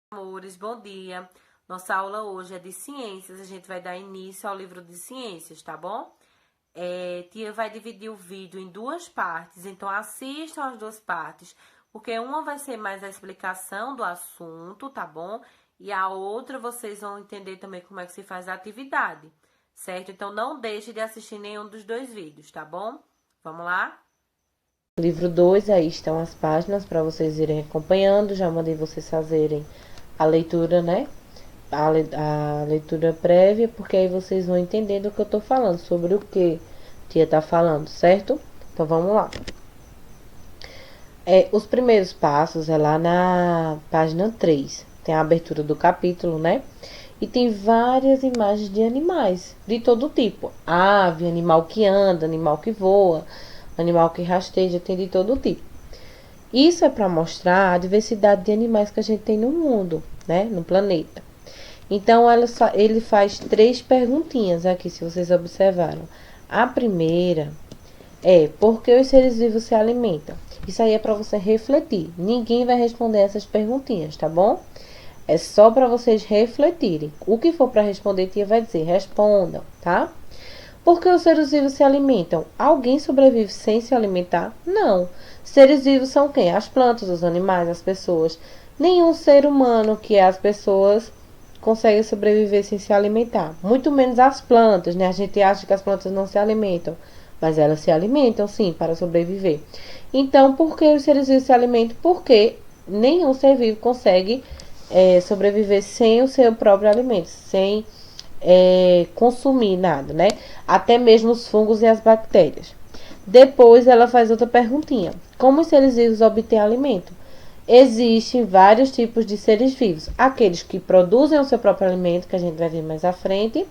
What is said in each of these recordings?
Amores, bom dia. Nossa aula hoje é de ciências. A gente vai dar início ao livro de ciências, tá bom? Tia vai dividir o vídeo em duas partes, então assistam as duas partes, porque uma vai ser mais a explicação do assunto, tá bom? E a outra vocês vão entender também como é que se faz a atividade, certo? Então não deixe de assistir nenhum dos dois vídeos, tá bom? Vamos lá? Livro 2, aí estão as páginas para vocês irem acompanhando. Já mandei vocês fazerem a leitura, né? A leitura prévia, porque aí vocês vão entendendo o que eu tô falando, sobre o que a tia tá falando, certo? Então vamos lá. Os primeiros passos é lá na página 3. Tem a abertura do capítulo, né? E tem várias imagens de animais, de todo tipo. Ave, animal que anda, animal que voa, animal que rasteja, tem de todo tipo. Isso é para mostrar a diversidade de animais que a gente tem no mundo, né? No planeta. Então, ele faz 3 perguntinhas aqui, se vocês observaram. A primeira é: por que os seres vivos se alimentam? Isso aí é para você refletir. Ninguém vai responder essas perguntinhas, tá bom? É só para vocês refletirem. O que for para responder, tia vai dizer: respondam, tá? Por que os seres vivos se alimentam? Alguém sobrevive sem se alimentar? Não. Seres vivos são quem? As plantas, os animais, as pessoas. Nenhum ser humano, que é as pessoas, consegue sobreviver sem se alimentar. Muito menos as plantas, né? A gente acha que as plantas não se alimentam, mas elas se alimentam sim para sobreviver. Então, por que os seres vivos se alimentam? Porque nenhum ser vivo consegue sobreviver sem o seu próprio alimento, sem consumir nada, né? Até mesmo os fungos e as bactérias. Depois ela faz outra perguntinha: como os seres vivos obtêm alimento? Existem vários tipos de seres vivos: aqueles que produzem o seu próprio alimento, que a gente vai ver mais à frente,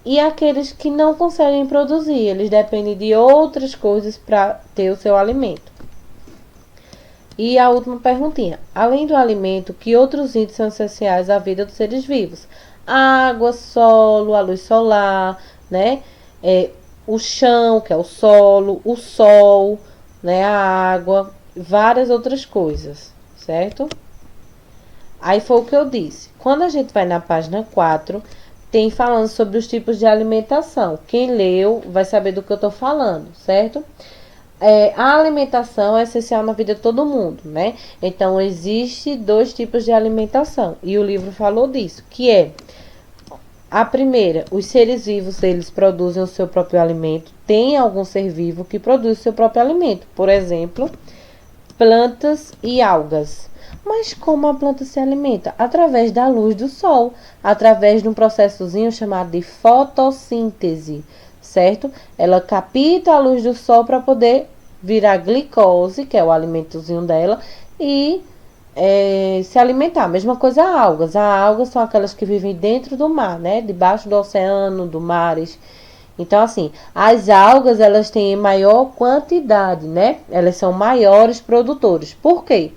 e aqueles que não conseguem produzir, eles dependem de outras coisas para ter o seu alimento. E a última perguntinha: além do alimento, que outros itens são essenciais à vida dos seres vivos? A água, solo, a luz solar, né? O chão, que é o solo, o sol, né? A água, várias outras coisas, certo? Aí foi o que eu disse. Quando a gente vai na página 4, tem falando sobre os tipos de alimentação. Quem leu vai saber do que eu estou falando, certo? A alimentação é essencial na vida de todo mundo, né? Então, existe 2 tipos de alimentação. E o livro falou disso, que é a primeira: os seres vivos, eles produzem o seu próprio alimento. Tem algum ser vivo que produz o seu próprio alimento. Por exemplo, plantas e algas. Mas como a planta se alimenta? Através da luz do sol, através de um processozinho chamado de fotossíntese, certo? Ela capta a luz do sol para poder virar glicose, que é o alimentozinho dela, e se alimentar. Mesma coisa a algas. As algas são aquelas que vivem dentro do mar, né? Debaixo do oceano, do mares. Então, assim, as algas, elas têm maior quantidade, né? Elas são maiores produtores. Por quê?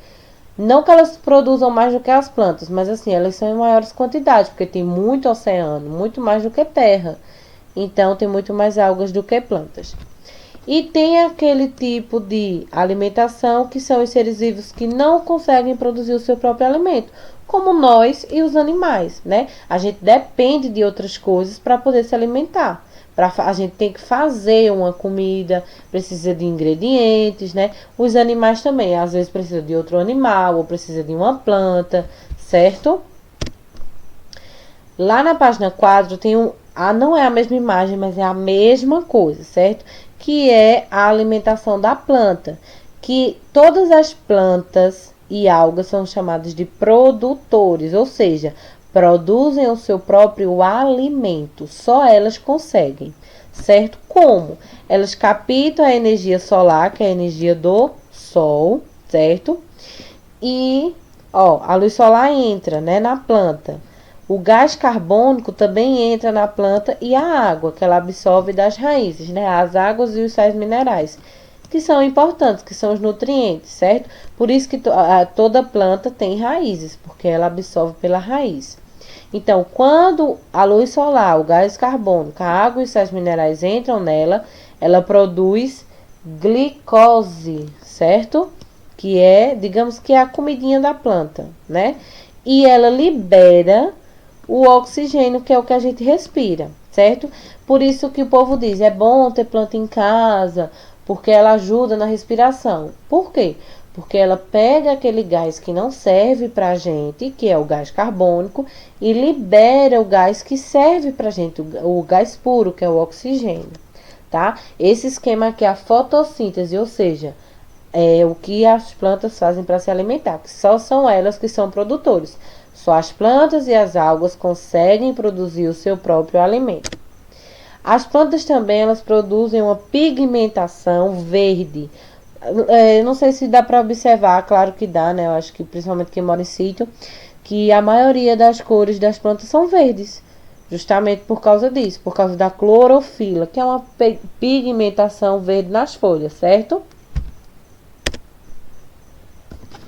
Não que elas produzam mais do que as plantas, mas assim, elas são em maiores quantidades, porque tem muito oceano, muito mais do que terra. Então, tem muito mais algas do que plantas. E tem aquele tipo de alimentação que são os seres vivos que não conseguem produzir o seu próprio alimento, como nós e os animais, né? A gente depende de outras coisas para poder se alimentar. A gente tem que fazer uma comida, precisa de ingredientes, né? Os animais também, às vezes precisa de outro animal ou precisa de uma planta, certo? Lá na página 4 tem não é a mesma imagem, mas é a mesma coisa, certo? Que é a alimentação da planta. Que todas as plantas e algas são chamadas de produtores, ou seja, produzem o seu próprio alimento. Só elas conseguem, certo? Como? Elas captam a energia solar, que é a energia do sol, certo? E, a luz solar entra, né, na planta. O gás carbônico também entra na planta e a água, que ela absorve das raízes, né? As águas e os sais minerais, que são importantes, que são os nutrientes, certo? Por isso que toda planta tem raízes, porque ela absorve pela raiz. Então, quando a luz solar, o gás carbônico, a água e os sais minerais entram nela, ela produz glicose, certo? Que é, digamos que é a comidinha da planta, né? e ela libera o oxigênio, que é o que a gente respira, certo? Por isso que o povo diz, é bom ter planta em casa, porque ela ajuda na respiração. Por quê? Porque ela pega aquele gás que não serve pra gente, que é o gás carbônico, e libera o gás que serve pra gente, o gás puro, que é o oxigênio, tá? Esse esquema aqui é a fotossíntese, ou seja, é o que as plantas fazem para se alimentar, que só são elas que são produtores. Só as plantas e as algas conseguem produzir o seu próprio alimento. As plantas também elas produzem uma pigmentação verde. Não sei se dá para observar, claro que dá, né? Eu acho que principalmente quem mora em sítio, que a maioria das cores das plantas são verdes. Justamente por causa disso, por causa da clorofila, que é uma pigmentação verde nas folhas, certo?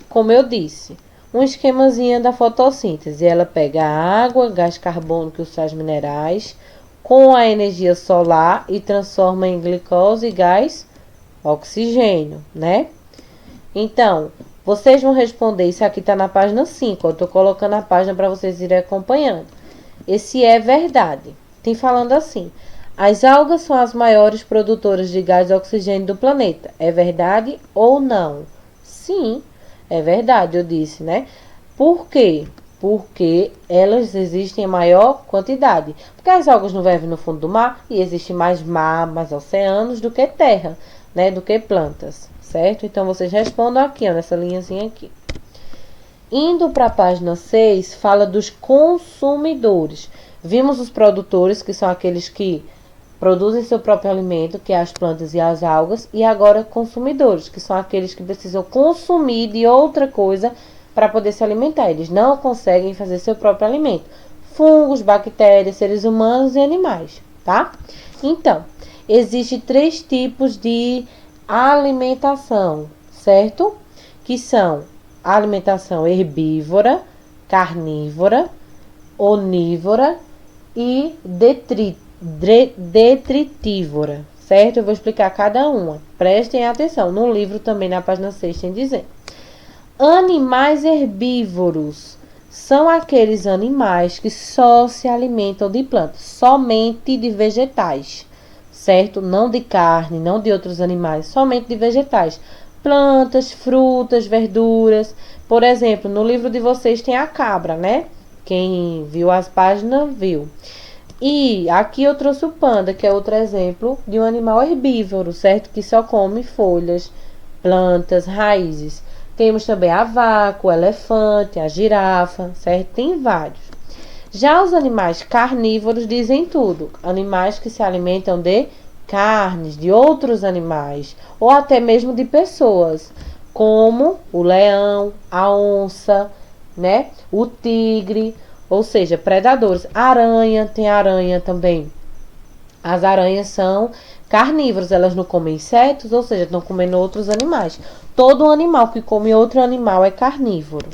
Como eu disse, um esquemazinho da fotossíntese. Ela pega a água, gás carbônico e os sais minerais com a energia solar e transforma em glicose e gás oxigênio, né? Então, vocês vão responder, isso aqui está na página 5, eu estou colocando a página para vocês irem acompanhando. Esse é verdade. Tem falando assim, as algas são as maiores produtoras de gás oxigênio do planeta. É verdade ou não? Sim, é verdade, eu disse, né? Por quê? Porque elas existem em maior quantidade. Porque as algas não vivem no fundo do mar e existe mais mar, mais oceanos do que terra, né? Do que plantas, certo? Então, vocês respondam aqui, ó, nessa linhazinha aqui. Indo para a página 6, fala dos consumidores. Vimos os produtores, que são aqueles que produzem seu próprio alimento, que é as plantas e as algas, e agora consumidores, que são aqueles que precisam consumir de outra coisa para poder se alimentar. Eles não conseguem fazer seu próprio alimento. Fungos, bactérias, seres humanos e animais, tá? Então, existem 3 tipos de alimentação, certo? Que são a alimentação herbívora, carnívora, onívora e detritívora, certo? Eu vou explicar cada uma. Prestem atenção. No livro também, na página 6, tem dizendo. Animais herbívoros são aqueles animais que só se alimentam de plantas, somente de vegetais, certo? Não de carne, não de outros animais, somente de vegetais. Plantas, frutas, verduras. Por exemplo, no livro de vocês tem a cabra, né? Quem viu as páginas, viu. E aqui eu trouxe o panda, que é outro exemplo de um animal herbívoro, certo? Que só come folhas, plantas, raízes. Temos também a vaca, o elefante, a girafa, certo? Tem vários. Já os animais carnívoros dizem tudo. Animais que se alimentam de carnes de outros animais ou até mesmo de pessoas, como o leão, a onça, né? O tigre, ou seja, predadores. Aranha, tem aranha também. As aranhas são carnívoras, elas não comem insetos, ou seja, estão comendo outros animais. Todo animal que come outro animal é carnívoro.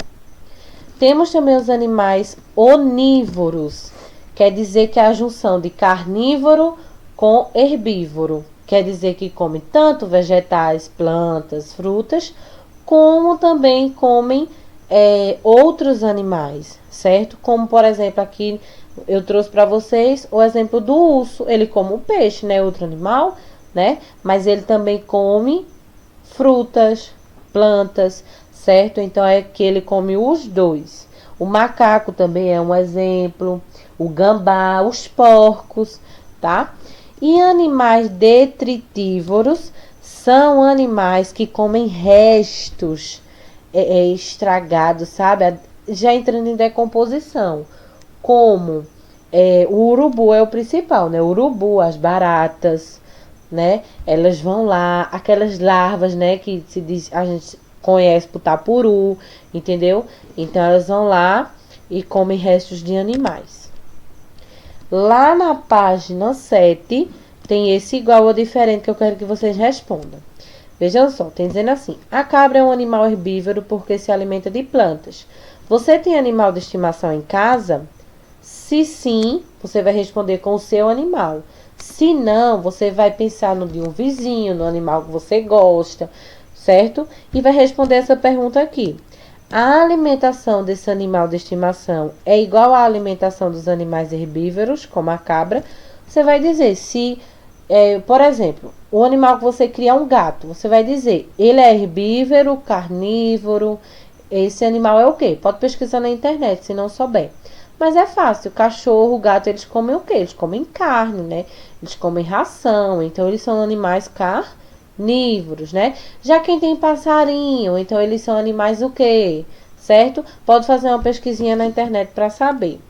Temos também os animais onívoros, quer dizer que é a junção de carnívoro com herbívoro. Quer dizer que come tanto vegetais, plantas, frutas, como também comem outros animais, certo? Como, por exemplo, aqui eu trouxe para vocês o exemplo do urso. Ele come o peixe, né? Outro animal, né? Mas ele também come frutas, plantas, certo? Então, é que ele come os dois. O macaco também é um exemplo. O gambá, os porcos, tá? E animais detritívoros são animais que comem restos estragados, sabe? Já entrando em decomposição. Como o urubu é o principal, né? O urubu, as baratas, né? Elas vão lá, aquelas larvas, né? Que se diz, a gente conhece por tapuru, entendeu? Então elas vão lá e comem restos de animais. Lá na página 7, tem esse igual ou diferente que eu quero que vocês respondam. Vejam só, tem dizendo assim: a cabra é um animal herbívoro porque se alimenta de plantas. Você tem animal de estimação em casa? Se sim, você vai responder com o seu animal. Se não, você vai pensar no de um vizinho, no animal que você gosta, certo? E vai responder essa pergunta aqui. A alimentação desse animal de estimação é igual à alimentação dos animais herbívoros, como a cabra, você vai dizer se, por exemplo, o animal que você cria é um gato, você vai dizer, ele é herbívoro, carnívoro, esse animal é o quê? Pode pesquisar na internet, se não souber. Mas é fácil, cachorro, gato, eles comem o quê? Eles comem carne, né? Eles comem ração, então eles são animais carnívoros, né? Já quem tem passarinho, então eles são animais o quê? Certo? Pode fazer uma pesquisinha na internet para saber.